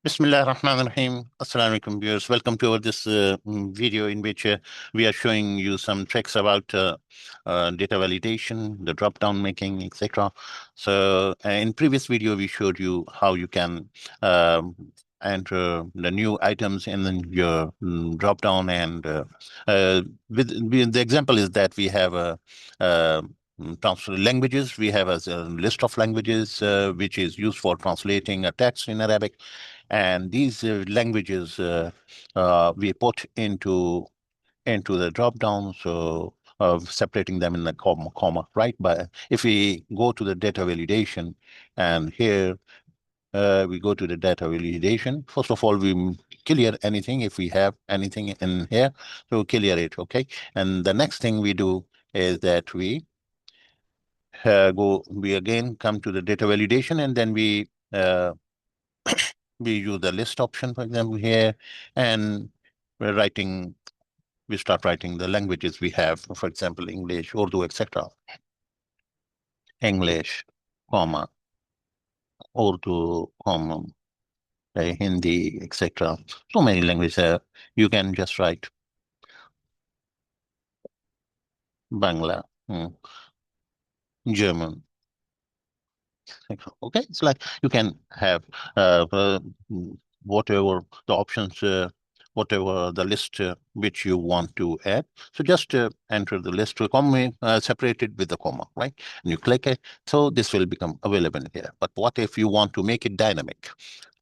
Bismillah ar-Rahman ar-Rahim. Assalamu alaikum viewers. Welcome to this video in which we are showing you some tricks about data validation, the drop-down making, etc. So in previous video, we showed you how you can enter the new items in your drop-down, and with the example is that we have a languages. We have a list of languages which is used for translating a text in Arabic, and these languages we put into the drop down, so of separating them in the comma, right? But if we go to the data validation, and here we go to the data validation, first of all, we clear anything if we have anything in here, so clear it, okay? And the next thing we do is that we again come to the data validation, and then we use the list option, for example, here, and we start writing the languages we have, for example, English, Urdu, etc. English, comma, Urdu, comma, Hindi, etc. So many languages. You can just write Bangla, German. Okay, it's like you can have whatever the options, whatever the list which you want to add. So just enter the list to comma, separated with the comma, right? And you click it. So this will become available here. But what if you want to make it dynamic?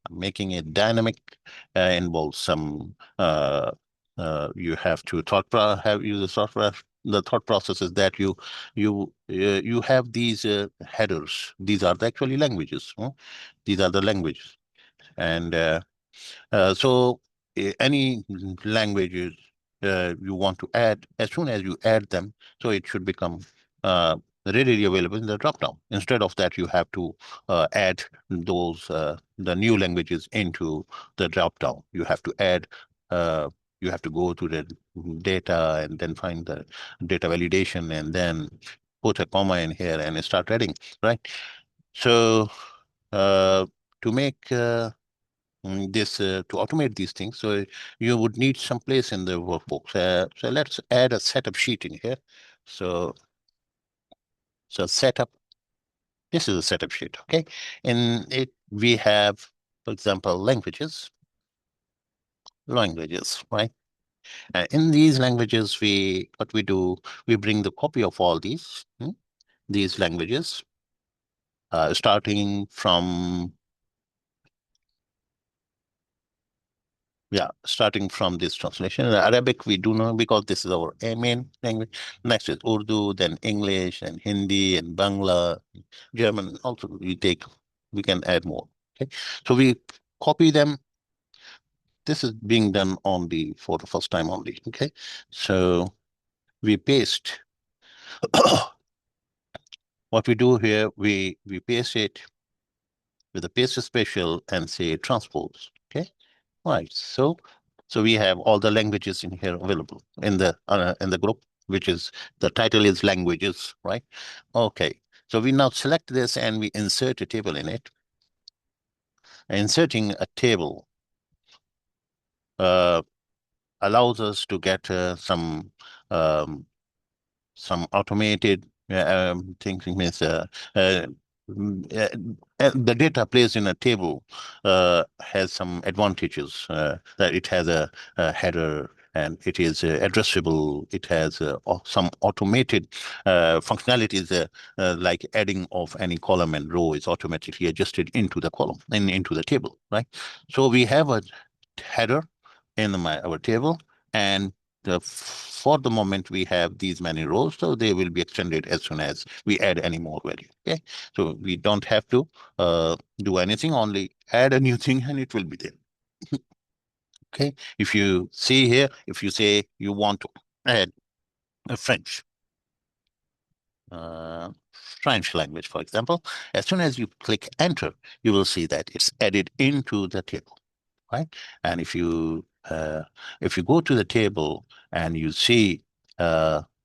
Making it dynamic involves some you have to have use the software. The thought process is that you have these headers. These are the actually languages. These are the languages, and so any languages you want to add, as soon as you add them, so it should become uh, readily available in the dropdown. Instead of that, you have to add those the new languages into the dropdown. You have to add. You have to go to the data and then find the data validation and then put a comma in here and start adding, right? So to make to automate these things, so you would need some place in the workbooks. So let's add a setup sheet in here. So setup. This is a setup sheet, okay? In it we have, for example, languages, right? In these languages, what we do, we bring the copy of all these languages, starting from this translation. In Arabic, we do know because this is our main language. Next is Urdu, then English, and Hindi, and Bangla, German. Also, we can add more. Okay, so we copy them. This is being done only for the first time only. Okay, so we paste. What we do here, we paste it with a paste special and say transpose. Okay, right. So we have all the languages in here available in the group, which is the title is languages, right? Okay. So we now select this and we insert a table in it. Inserting a table uh, allows us to get um, some automated things. Means the data placed in a table has some advantages. That it has a header and it is addressable. It has some automated functionalities, like adding of any column and row is automatically adjusted into the column and into the table, right? So we have a header in our table, and for the moment we have these many rows, so they will be extended as soon as we add any more value. Okay, so we don't have to do anything, only add a new thing and it will be there. Okay, if you see here, if you say you want to add a French language, for example, as soon as you click enter, you will see that it's added into the table, right? And if you go to the table and you see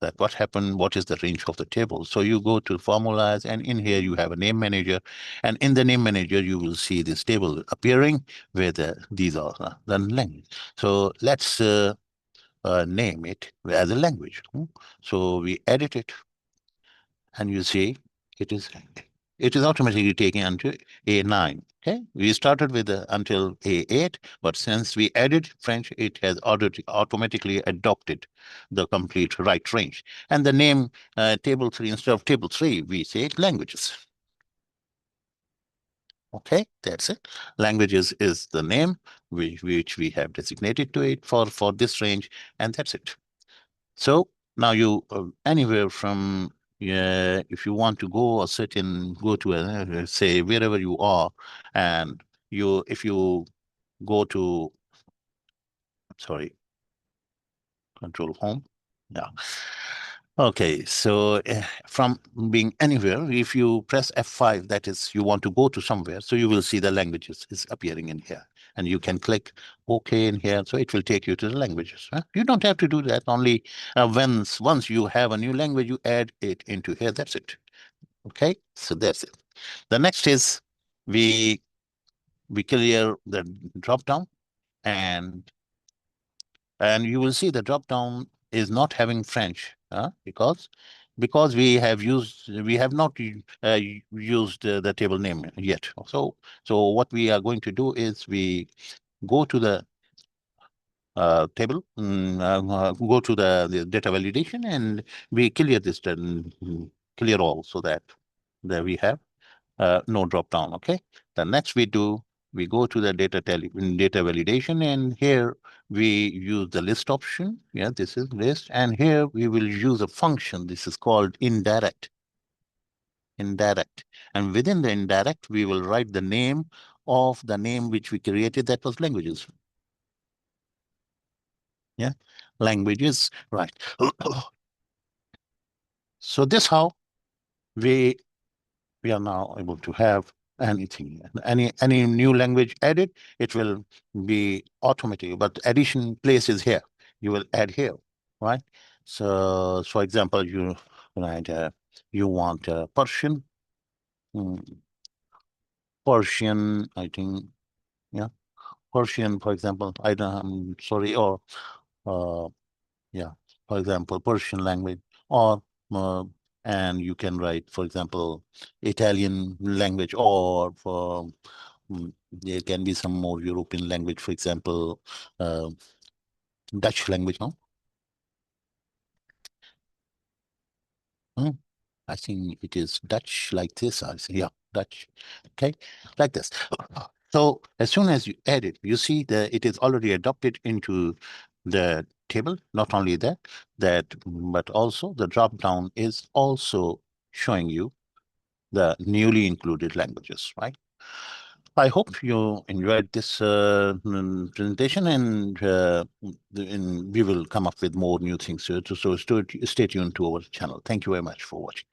that what happened, what is the range of the table. So you go to formulas, and in here you have a name manager, and in the name manager you will see this table appearing where these are the language. So let's name it as a language. So we edit it, and you see it is automatically taken until A9. Okay, we started with until A8, but since we added French, it has automatically adopted the complete right range. And the name table 3, instead of table 3, we say languages. Okay, that's it. Languages is the name which we have designated to it for this range, and that's it. So now you anywhere from if you want to go a certain go to say wherever you are, and if you go to sorry, control home. Yeah. Okay, so from being anywhere, if you press F5, that is, you want to go to somewhere, so you will see the languages is appearing in here. And you can click OK in here, so it will take you to the languages. You don't have to do that. Only once you have a new language, you add it into here. That's it. Okay, so that's it. The next is we clear the drop down, and you will see the drop down is not having French because we have not used the table name yet. So what we are going to do is we go to the table, go to the data validation, and we clear this, clear all, so that there we have no drop down. Okay. The next we go to the data validation, and here we use the list option. Yeah, this is list, and here we will use a function. This is called indirect. And within the indirect, we will write the name of the name which we created, that was languages. Yeah, languages, right. So this how we are now able to have anything, any new language added, it will be automatic. But addition place is here. You will add here, right? So, for example, you right, you want Persian, Persian. I think, yeah, Persian. For example, I'm sorry, or uh, yeah, for example, Persian language, or uh, and you can write, for example, Italian language, or for there can be some more European language, for example, uh, Dutch language, no? Hmm? I think it is Dutch like this. I say, yeah, Dutch. Okay, like this. So as soon as you add it, you see that it is already adopted into the table. Not only that, but also the drop down is also showing you the newly included languages, right? I hope you enjoyed this presentation, and we will come up with more new things. So stay tuned to our channel. Thank you very much for watching.